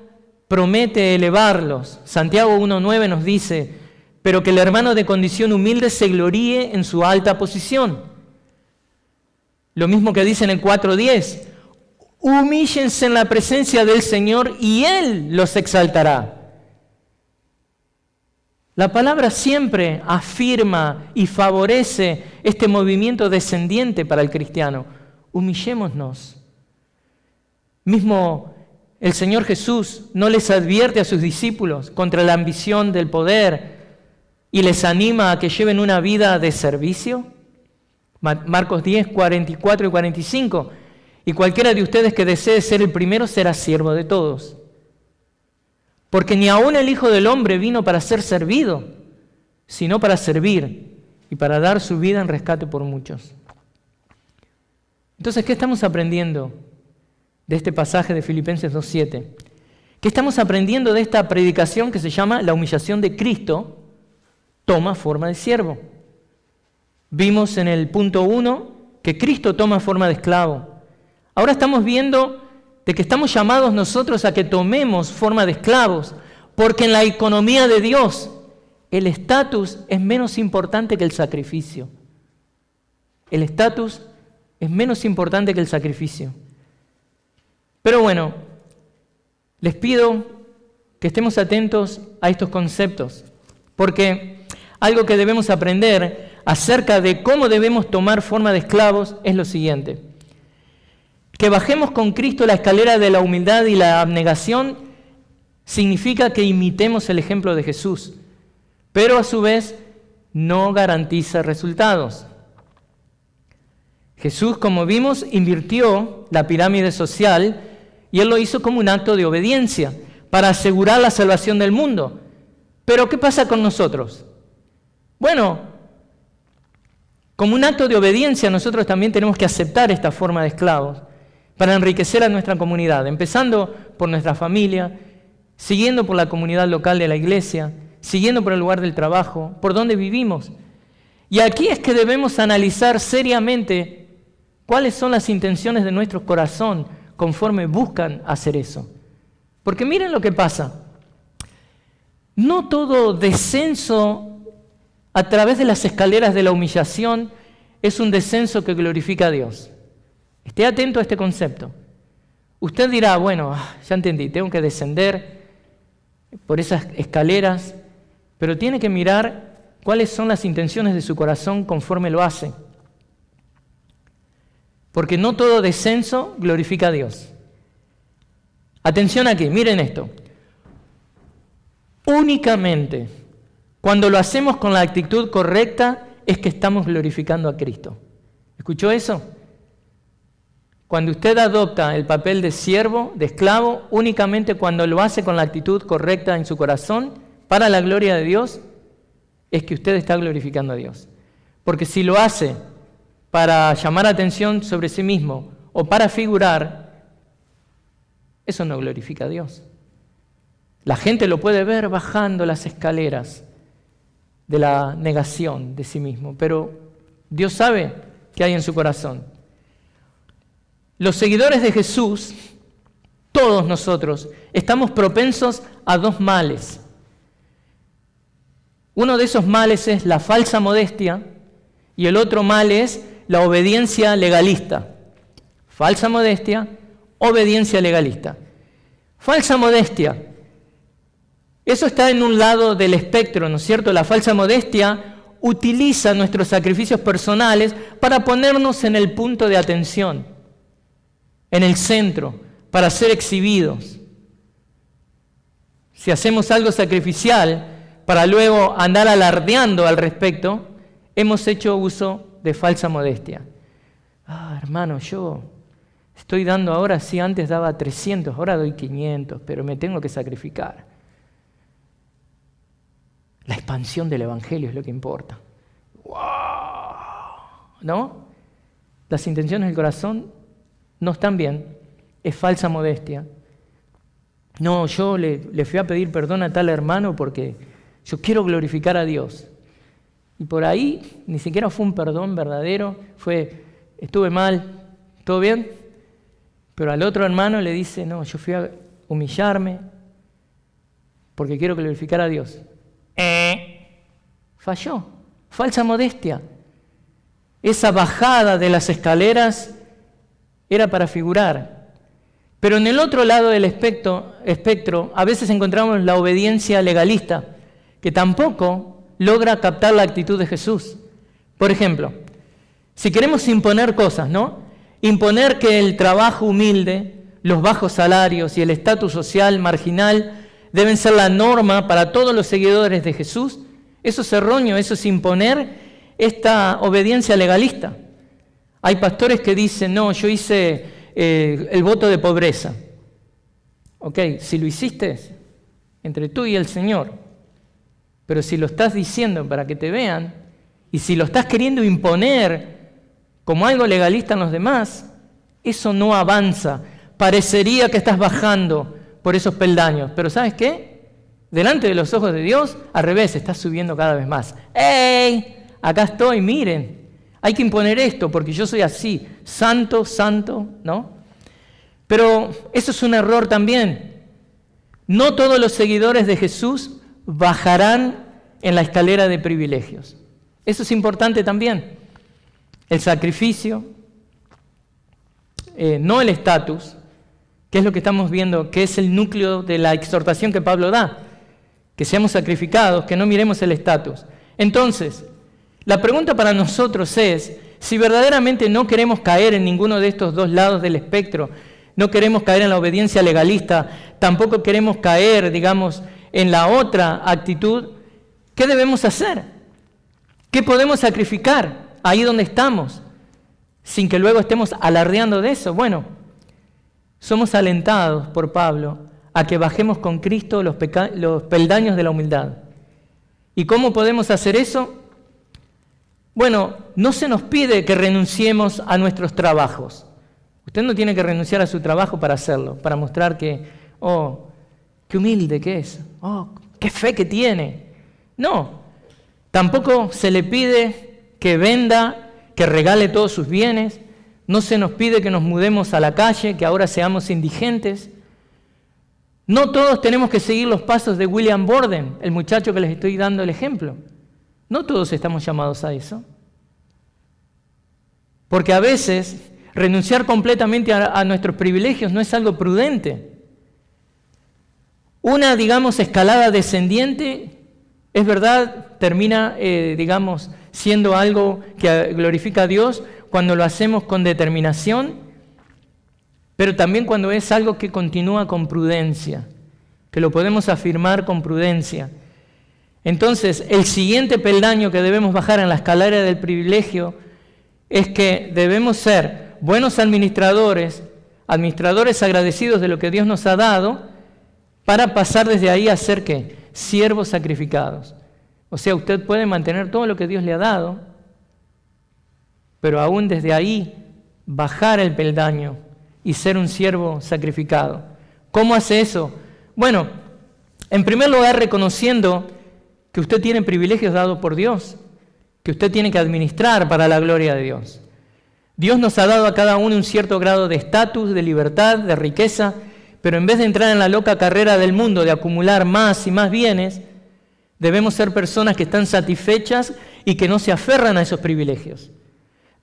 promete elevarlos. Santiago 1:9 nos dice, pero que el hermano de condición humilde se gloríe en su alta posición. Lo mismo que dice en el 4:10, humíllense en la presencia del Señor y Él los exaltará. La palabra siempre afirma y favorece este movimiento descendiente para el cristiano. Humillémonos. Mismo el Señor Jesús no les advierte a sus discípulos contra la ambición del poder y les anima a que lleven una vida de servicio. Marcos 10, 44 y 45. Y cualquiera de ustedes que desee ser el primero será siervo de todos. Porque ni aun el Hijo del Hombre vino para ser servido, sino para servir y para dar su vida en rescate por muchos. Entonces, ¿qué estamos aprendiendo de este pasaje de Filipenses 2:7? ¿Qué estamos aprendiendo de esta predicación que se llama la humillación de Cristo toma forma de siervo? Vimos en el punto 1 que Cristo toma forma de esclavo. Ahora estamos viendo de que estamos llamados nosotros a que tomemos forma de esclavos, porque en la economía de Dios el estatus es menos importante que el sacrificio. El estatus es menos importante que el sacrificio. Pero bueno, les pido que estemos atentos a estos conceptos, porque algo que debemos aprender acerca de cómo debemos tomar forma de esclavos es lo siguiente. Que bajemos con Cristo la escalera de la humildad y la abnegación significa que imitemos el ejemplo de Jesús, pero a su vez no garantiza resultados. Jesús, como vimos, invirtió la pirámide social y Él lo hizo como un acto de obediencia para asegurar la salvación del mundo. Pero ¿qué pasa con nosotros? Bueno, como un acto de obediencia nosotros también tenemos que aceptar esta forma de esclavos para enriquecer a nuestra comunidad, empezando por nuestra familia, siguiendo por la comunidad local de la iglesia, siguiendo por el lugar del trabajo, por donde vivimos. Y aquí es que debemos analizar seriamente cuáles son las intenciones de nuestro corazón conforme buscan hacer eso. Porque miren lo que pasa. No todo descenso a través de las escaleras de la humillación es un descenso que glorifica a Dios. Esté atento a este concepto. Usted dirá, bueno, ya entendí, tengo que descender por esas escaleras, pero tiene que mirar cuáles son las intenciones de su corazón conforme lo hace. Porque no todo descenso glorifica a Dios. Atención aquí, miren esto. Únicamente cuando lo hacemos con la actitud correcta es que estamos glorificando a Cristo. ¿Escuchó eso? Cuando usted adopta el papel de siervo, de esclavo, únicamente cuando lo hace con la actitud correcta en su corazón, para la gloria de Dios, es que usted está glorificando a Dios. Porque si lo hace para llamar atención sobre sí mismo o para figurar, eso no glorifica a Dios. La gente lo puede ver bajando las escaleras de la negación de sí mismo, pero Dios sabe qué hay en su corazón. Los seguidores de Jesús, todos nosotros, estamos propensos a dos males. Uno de esos males es la falsa modestia y el otro mal es la obediencia legalista. Falsa modestia, obediencia legalista. Falsa modestia. Eso está en un lado del espectro, ¿no es cierto? La falsa modestia utiliza nuestros sacrificios personales para ponernos en el punto de atención, en el centro, para ser exhibidos. Si hacemos algo sacrificial para luego andar alardeando al respecto, hemos hecho uso de falsa modestia. Hermano, yo estoy dando ahora, sí, antes daba 300, ahora doy 500, pero me tengo que sacrificar. La expansión del Evangelio es lo que importa. ¡Wow! ¿No? Las intenciones del corazón no están bien, es falsa modestia. No, yo le fui a pedir perdón a tal hermano porque yo quiero glorificar a Dios. Y por ahí ni siquiera fue un perdón verdadero, estuve mal, ¿todo bien? Pero al otro hermano le dice, no, yo fui a humillarme porque quiero glorificar a Dios. Falló, falsa modestia. Esa bajada de las escaleras era para figurar. Pero en el otro lado del espectro a veces encontramos la obediencia legalista, que tampoco logra captar la actitud de Jesús. Por ejemplo, si queremos imponer cosas, ¿no? Imponer que el trabajo humilde, los bajos salarios y el estatus social marginal deben ser la norma para todos los seguidores de Jesús, eso es erróneo, eso es imponer esta obediencia legalista. Hay pastores que dicen, no, yo hice el voto de pobreza. Ok, si lo hiciste, entre tú y el Señor. Pero si lo estás diciendo para que te vean, y si lo estás queriendo imponer como algo legalista en los demás, eso no avanza. Parecería que estás bajando por esos peldaños, pero ¿sabes qué? Delante de los ojos de Dios, al revés, estás subiendo cada vez más. ¡Ey! Acá estoy, miren. Hay que imponer esto porque yo soy así, santo, ¿no? Pero eso es un error también. No todos los seguidores de Jesús bajarán en la escalera de privilegios. Eso es importante también. El sacrificio, no el estatus, que es lo que estamos viendo, que es el núcleo de la exhortación que Pablo da, que seamos sacrificados, que no miremos el estatus. Entonces, la pregunta para nosotros es, si verdaderamente no queremos caer en ninguno de estos dos lados del espectro, no queremos caer en la obediencia legalista, tampoco queremos caer, digamos, en la otra actitud, ¿qué debemos hacer? ¿Qué podemos sacrificar ahí donde estamos, sin que luego estemos alardeando de eso? Bueno, somos alentados por Pablo a que bajemos con Cristo los peldaños de la humildad. ¿Y cómo podemos hacer eso? Bueno, no se nos pide que renunciemos a nuestros trabajos. Usted no tiene que renunciar a su trabajo para hacerlo, para mostrar que, oh, qué humilde que es, oh, qué fe que tiene. No, tampoco se le pide que venda, que regale todos sus bienes. No se nos pide que nos mudemos a la calle, que ahora seamos indigentes. No todos tenemos que seguir los pasos de William Borden, el muchacho que les estoy dando el ejemplo. No todos estamos llamados a eso. Porque a veces renunciar completamente a nuestros privilegios no es algo prudente. Una, digamos, escalada descendiente, es verdad, termina, siendo algo que glorifica a Dios cuando lo hacemos con determinación, pero también cuando es algo que continúa con prudencia, que lo podemos afirmar con prudencia. Entonces, el siguiente peldaño que debemos bajar en la escalera del privilegio es que debemos ser buenos administradores agradecidos de lo que Dios nos ha dado, para pasar desde ahí a ser, ¿qué? Siervos sacrificados. O sea, usted puede mantener todo lo que Dios le ha dado, pero aún desde ahí bajar el peldaño y ser un siervo sacrificado. ¿Cómo hace eso? Bueno, en primer lugar, reconociendo que usted tiene privilegios dados por Dios, que usted tiene que administrar para la gloria de Dios. Dios nos ha dado a cada uno un cierto grado de estatus, de libertad, de riqueza, pero en vez de entrar en la loca carrera del mundo de acumular más y más bienes, debemos ser personas que están satisfechas y que no se aferran a esos privilegios.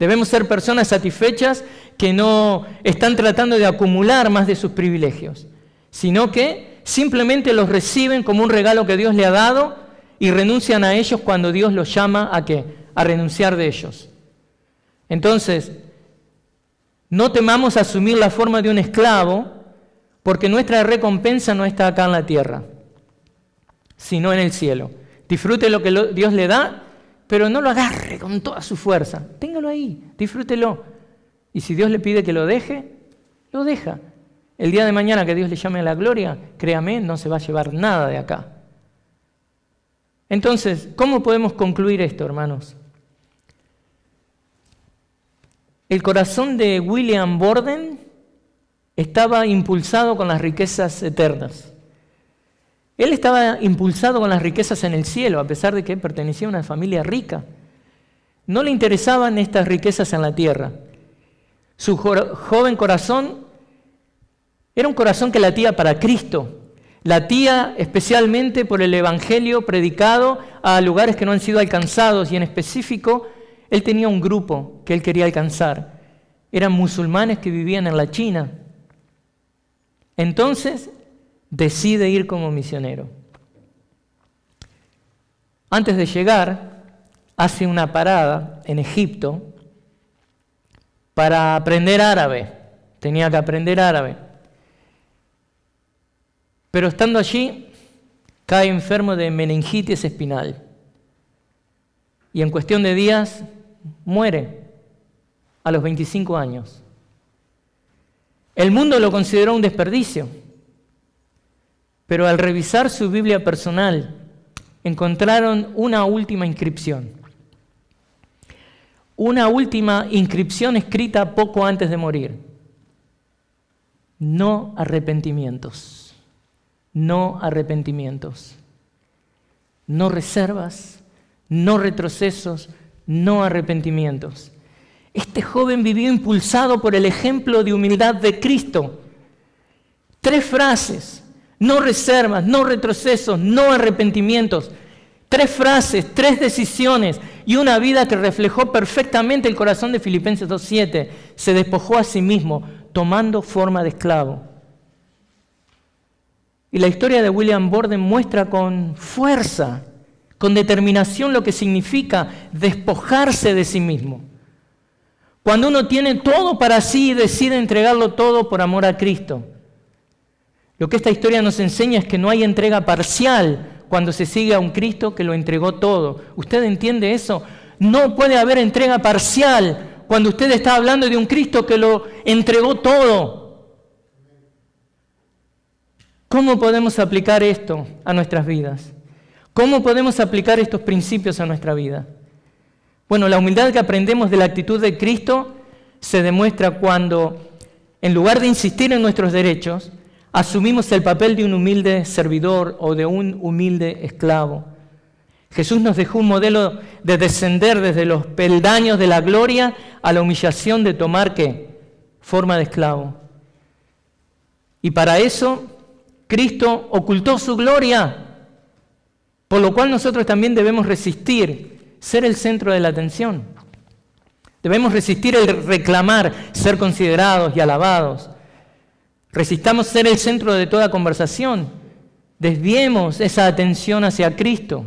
Debemos ser personas satisfechas que no están tratando de acumular más de sus privilegios, sino que simplemente los reciben como un regalo que Dios le ha dado y renuncian a ellos cuando Dios los llama ¿a qué? A renunciar de ellos. Entonces, no temamos asumir la forma de un esclavo, porque nuestra recompensa no está acá en la tierra, sino en el cielo. Disfrute lo que Dios le da, pero no lo agarre con toda su fuerza. Téngalo ahí, disfrútelo. Y si Dios le pide que lo deje, lo deja. El día de mañana que Dios le llame a la gloria, créame, no se va a llevar nada de acá. Entonces, ¿cómo podemos concluir esto, hermanos? El corazón de William Borden estaba impulsado con las riquezas eternas. Él estaba impulsado con las riquezas en el cielo, a pesar de que pertenecía a una familia rica. No le interesaban estas riquezas en la tierra. Su joven corazón era un corazón que latía para Cristo. Latía especialmente por el evangelio predicado a lugares que no han sido alcanzados, y en específico, él tenía un grupo que él quería alcanzar. Eran musulmanes que vivían en la China. Entonces, decide ir como misionero. Antes de llegar, hace una parada en Egipto para aprender árabe. Tenía que aprender árabe. Pero estando allí, cae enfermo de meningitis espinal. Y en cuestión de días, muere a los 25 años. El mundo lo consideró un desperdicio. Pero al revisar su Biblia personal, encontraron una última inscripción. Una última inscripción escrita poco antes de morir. No arrepentimientos. No arrepentimientos. No reservas, no retrocesos, no arrepentimientos. Este joven vivió impulsado por el ejemplo de humildad de Cristo. 3 frases: no reservas, no retrocesos, no arrepentimientos. 3 frases, 3 decisiones y una vida que reflejó perfectamente el corazón de Filipenses 2:7. Se despojó a sí mismo, tomando forma de esclavo. Y la historia de William Borden muestra con fuerza, con determinación lo que significa despojarse de sí mismo. Cuando uno tiene todo para sí y decide entregarlo todo por amor a Cristo. Lo que esta historia nos enseña es que no hay entrega parcial cuando se sigue a un Cristo que lo entregó todo. ¿Usted entiende eso? No puede haber entrega parcial cuando usted está hablando de un Cristo que lo entregó todo. ¿Cómo podemos aplicar esto a nuestras vidas? ¿Cómo podemos aplicar estos principios a nuestra vida? Bueno, la humildad que aprendemos de la actitud de Cristo se demuestra cuando, en lugar de insistir en nuestros derechos, asumimos el papel de un humilde servidor o de un humilde esclavo. Jesús nos dejó un modelo de descender desde los peldaños de la gloria a la humillación de tomar, ¿qué? Forma de esclavo. Y para eso, Cristo ocultó su gloria, por lo cual nosotros también debemos resistir ser el centro de la atención. Debemos resistir el reclamar ser considerados y alabados. Resistamos ser el centro de toda conversación. Desviemos esa atención hacia Cristo.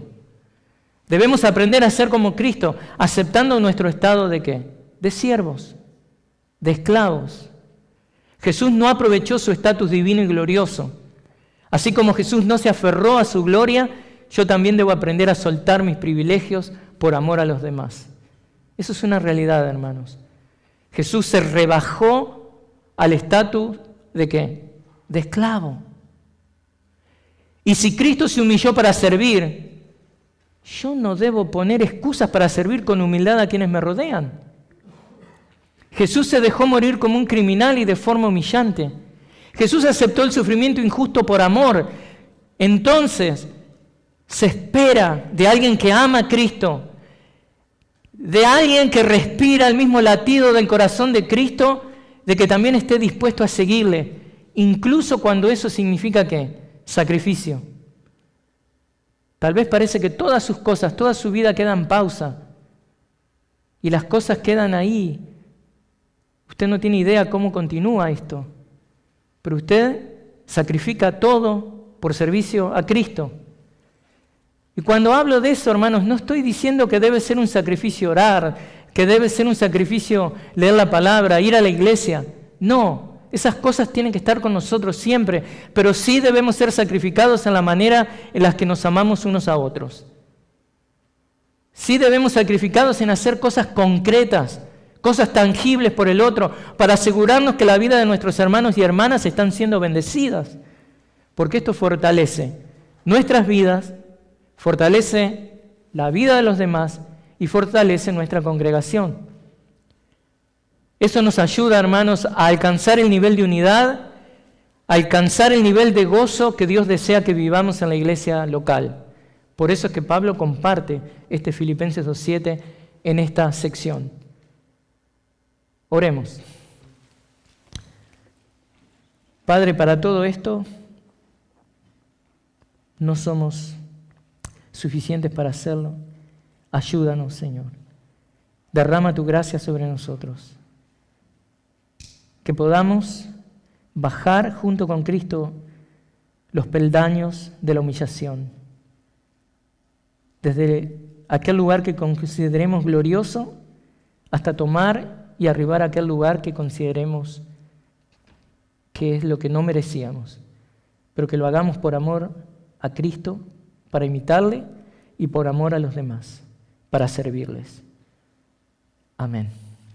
Debemos aprender a ser como Cristo, aceptando nuestro estado de ¿qué? De siervos, de esclavos. Jesús no aprovechó su estatus divino y glorioso. Así como Jesús no se aferró a su gloria, yo también debo aprender a soltar mis privilegios por amor a los demás. Eso es una realidad, hermanos. Jesús se rebajó al estatus ¿de qué? De esclavo. Y si Cristo se humilló para servir, yo no debo poner excusas para servir con humildad a quienes me rodean. Jesús se dejó morir como un criminal y de forma humillante. Jesús aceptó el sufrimiento injusto por amor. Entonces, se espera de alguien que ama a Cristo, de alguien que respira el mismo latido del corazón de Cristo, de que también esté dispuesto a seguirle, incluso cuando eso significa ¿qué? Sacrificio. Tal vez parece que todas sus cosas, toda su vida queda en pausa y las cosas quedan ahí. Usted no tiene idea cómo continúa esto, pero usted sacrifica todo por servicio a Cristo. Y cuando hablo de eso, hermanos, no estoy diciendo que debe ser un sacrificio orar, que debe ser un sacrificio leer la palabra, ir a la iglesia. No, esas cosas tienen que estar con nosotros siempre, pero sí debemos ser sacrificados en la manera en la que nos amamos unos a otros. Sí debemos sacrificados en hacer cosas concretas, cosas tangibles por el otro, para asegurarnos que la vida de nuestros hermanos y hermanas están siendo bendecidas, porque esto fortalece nuestras vidas, fortalece la vida de los demás y fortalece nuestra congregación. Eso nos ayuda, hermanos, a alcanzar el nivel de unidad, a alcanzar el nivel de gozo que Dios desea que vivamos en la iglesia local. Por eso es que Pablo comparte este Filipenses 2:7 en esta sección. Oremos. Padre, para todo esto no somos suficientes para hacerlo. Ayúdanos, Señor. Derrama tu gracia sobre nosotros. Que podamos bajar junto con Cristo los peldaños de la humillación. Desde aquel lugar que consideremos glorioso hasta tomar y arribar a aquel lugar que consideremos que es lo que no merecíamos, pero que lo hagamos por amor a Cristo, para imitarle y por amor a los demás, para servirles. Amén.